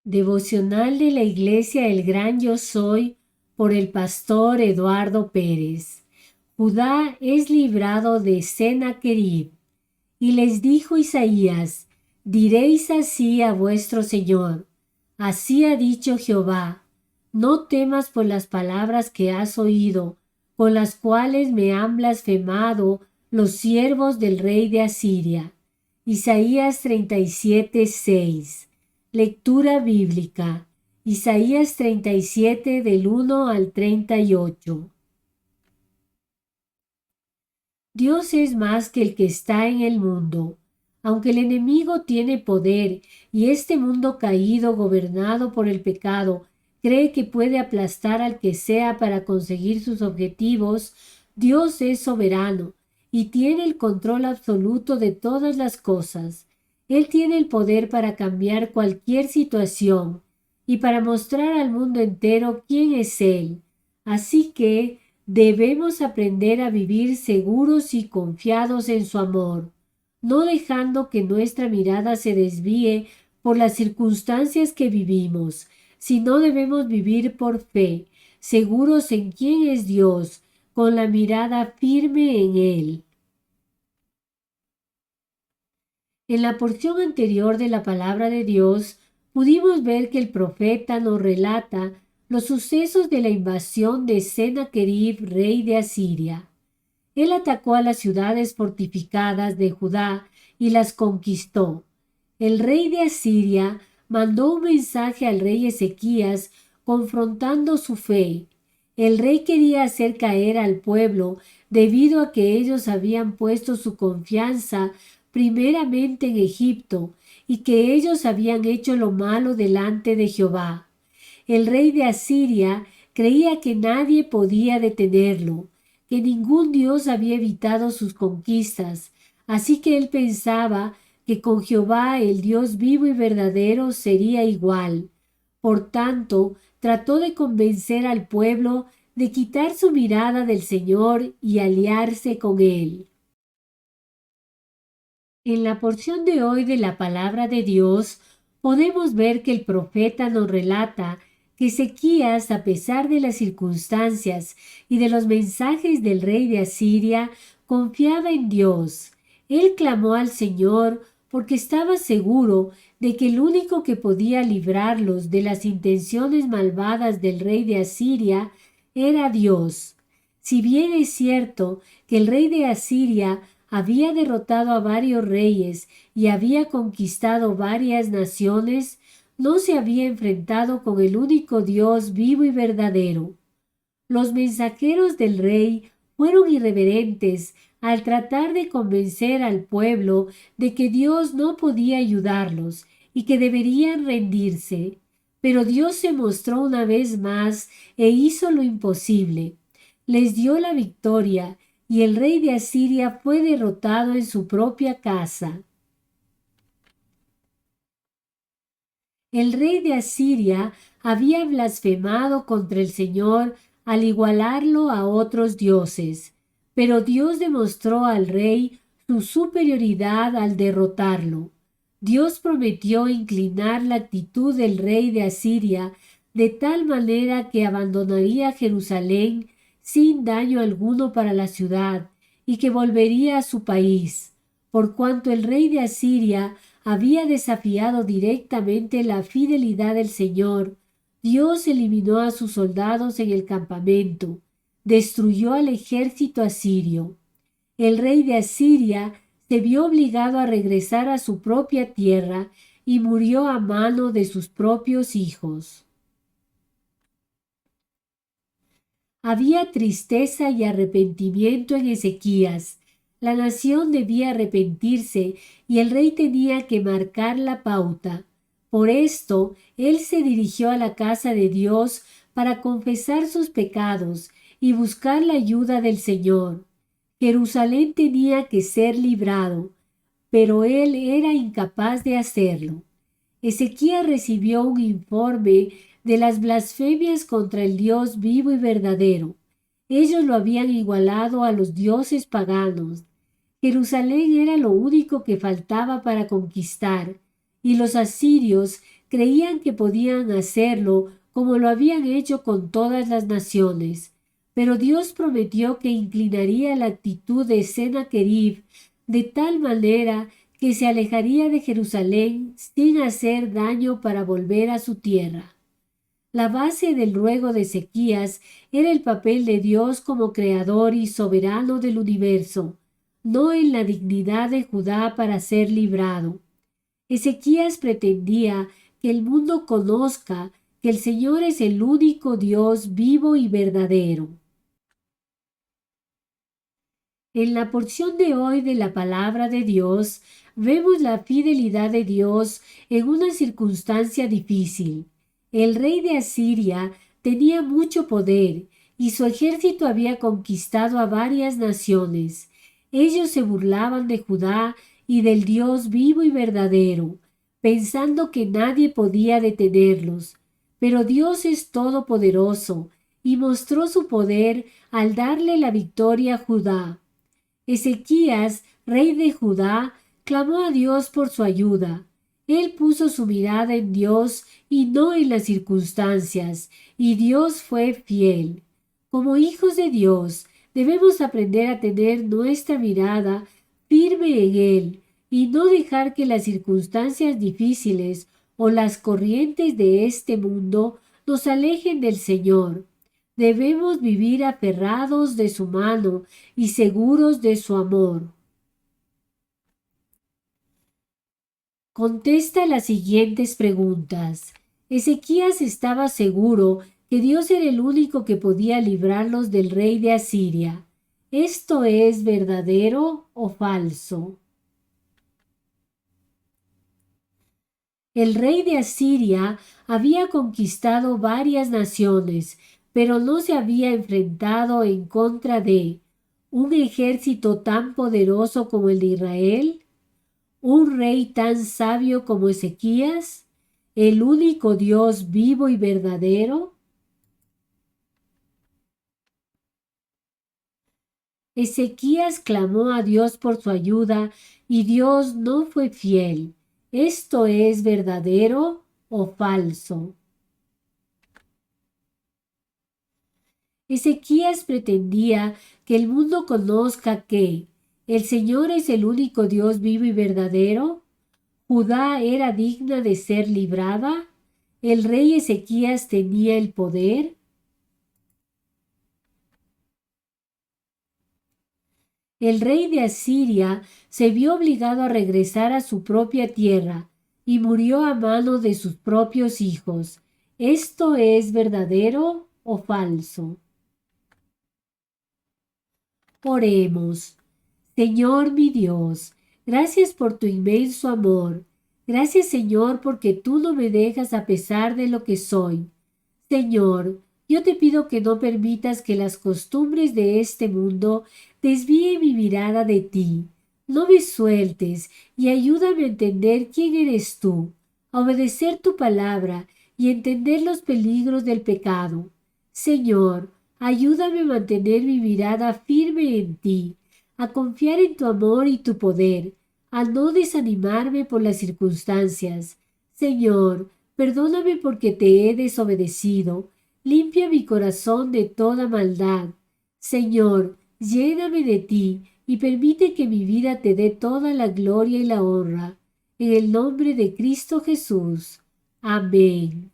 Devocional de la Iglesia El Gran Yo Soy por el pastor Eduardo Pérez. Judá es librado de Sennacherib. Y les dijo Isaías: diréis así a vuestro Señor: así ha dicho Jehová, no temas por las palabras que has oído, con las cuales me han blasfemado los siervos del rey de Asiria. Isaías 37:6. Lectura bíblica. Isaías 37 del 1 al 38. Dios es más que el que está en el mundo. Aunque el enemigo tiene poder y este mundo caído, gobernado por el pecado, cree que puede aplastar al que sea para conseguir sus objetivos, Dios es soberano y tiene el control absoluto de todas las cosas. Él tiene el poder para cambiar cualquier situación y para mostrar al mundo entero quién es Él. Así que debemos aprender a vivir seguros y confiados en su amor, no dejando que nuestra mirada se desvíe por las circunstancias que vivimos, sino debemos vivir por fe, seguros en quién es Dios, con la mirada firme en Él. En la porción anterior de la palabra de Dios, pudimos ver que el profeta nos relata los sucesos de la invasión de Sennacherib, rey de Asiria. Él atacó a las ciudades fortificadas de Judá y las conquistó. El rey de Asiria mandó un mensaje al rey Ezequías confrontando su fe. El rey quería hacer caer al pueblo debido a que ellos habían puesto su confianza primeramente en Egipto y que ellos habían hecho lo malo delante de Jehová. El rey de Asiria creía que nadie podía detenerlo, que ningún dios había evitado sus conquistas, así que él pensaba que con Jehová, el Dios vivo y verdadero, sería igual. Por tanto, trató de convencer al pueblo de quitar su mirada del Señor y aliarse con él. En la porción de hoy de la palabra de Dios, podemos ver que el profeta nos relata que Ezequías, a pesar de las circunstancias y de los mensajes del rey de Asiria, confiaba en Dios. Él clamó al Señor porque estaba seguro de que el único que podía librarlos de las intenciones malvadas del rey de Asiria era Dios. Si bien es cierto que el rey de Asiria había derrotado a varios reyes y había conquistado varias naciones, no se había enfrentado con el único Dios vivo y verdadero. Los mensajeros del rey fueron irreverentes al tratar de convencer al pueblo de que Dios no podía ayudarlos y que deberían rendirse. Pero Dios se mostró una vez más e hizo lo imposible. Les dio la victoria y el rey de Asiria fue derrotado en su propia casa. El rey de Asiria había blasfemado contra el Señor al igualarlo a otros dioses, pero Dios demostró al rey su superioridad al derrotarlo. Dios prometió inclinar la actitud del rey de Asiria de tal manera que abandonaría Jerusalén sin daño alguno para la ciudad y que volvería a su país, por cuanto el rey de Asiria había desafiado directamente la fidelidad del Señor. Dios eliminó a sus soldados en el campamento, destruyó al ejército asirio. El rey de Asiria se vio obligado a regresar a su propia tierra y murió a mano de sus propios hijos. Había tristeza y arrepentimiento en Ezequías. La nación debía arrepentirse y el rey tenía que marcar la pauta. Por esto, él se dirigió a la casa de Dios para confesar sus pecados y buscar la ayuda del Señor. Jerusalén tenía que ser librado, pero él era incapaz de hacerlo. Ezequías recibió un informe de las blasfemias contra el Dios vivo y verdadero. Ellos lo habían igualado a los dioses paganos. Jerusalén era lo único que faltaba para conquistar, y los asirios creían que podían hacerlo como lo habían hecho con todas las naciones. Pero Dios prometió que inclinaría la actitud de Sennacherib de tal manera que se alejaría de Jerusalén sin hacer daño para volver a su tierra. La base del ruego de Ezequías era el papel de Dios como creador y soberano del universo, no en la dignidad de Judá para ser librado. Ezequías pretendía que el mundo conozca que el Señor es el único Dios vivo y verdadero. En la porción de hoy de la palabra de Dios, vemos la fidelidad de Dios en una circunstancia difícil. El rey de Asiria tenía mucho poder y su ejército había conquistado a varias naciones. Ellos se burlaban de Judá y del Dios vivo y verdadero, pensando que nadie podía detenerlos. Pero Dios es todopoderoso y mostró su poder al darle la victoria a Judá. Ezequías, rey de Judá, clamó a Dios por su ayuda. Él puso su mirada en Dios y no en las circunstancias, y Dios fue fiel. Como hijos de Dios, debemos aprender a tener nuestra mirada firme en Él y no dejar que las circunstancias difíciles o las corrientes de este mundo nos alejen del Señor. Debemos vivir aferrados de su mano y seguros de su amor. Contesta las siguientes preguntas. Ezequías estaba seguro que Dios era el único que podía librarlos del rey de Asiria. ¿Esto es verdadero o falso? El rey de Asiria había conquistado varias naciones, pero no se había enfrentado en contra de un ejército tan poderoso como el de Israel, un rey tan sabio como Ezequías, el único Dios vivo y verdadero. Ezequías clamó a Dios por su ayuda y Dios no fue fiel. ¿Esto es verdadero o falso? Ezequías pretendía que el mundo conozca que el Señor es el único Dios vivo y verdadero. Judá era digna de ser librada. El rey Ezequías tenía el poder. El rey de Asiria se vio obligado a regresar a su propia tierra y murió a manos de sus propios hijos. ¿Esto es verdadero o falso? Oremos. Señor mi Dios, gracias por tu inmenso amor. Gracias, Señor, porque tú no me dejas a pesar de lo que soy. Señor, yo te pido que no permitas que las costumbres de este mundo desvíen mi mirada de ti. No me sueltes y ayúdame a entender quién eres tú, a obedecer tu palabra y entender los peligros del pecado. Señor, ayúdame a mantener mi mirada firme en ti, a confiar en tu amor y tu poder, a no desanimarme por las circunstancias. Señor, perdóname porque te he desobedecido. Limpia mi corazón de toda maldad. Señor, lléname de ti y permite que mi vida te dé toda la gloria y la honra. En el nombre de Cristo Jesús. Amén.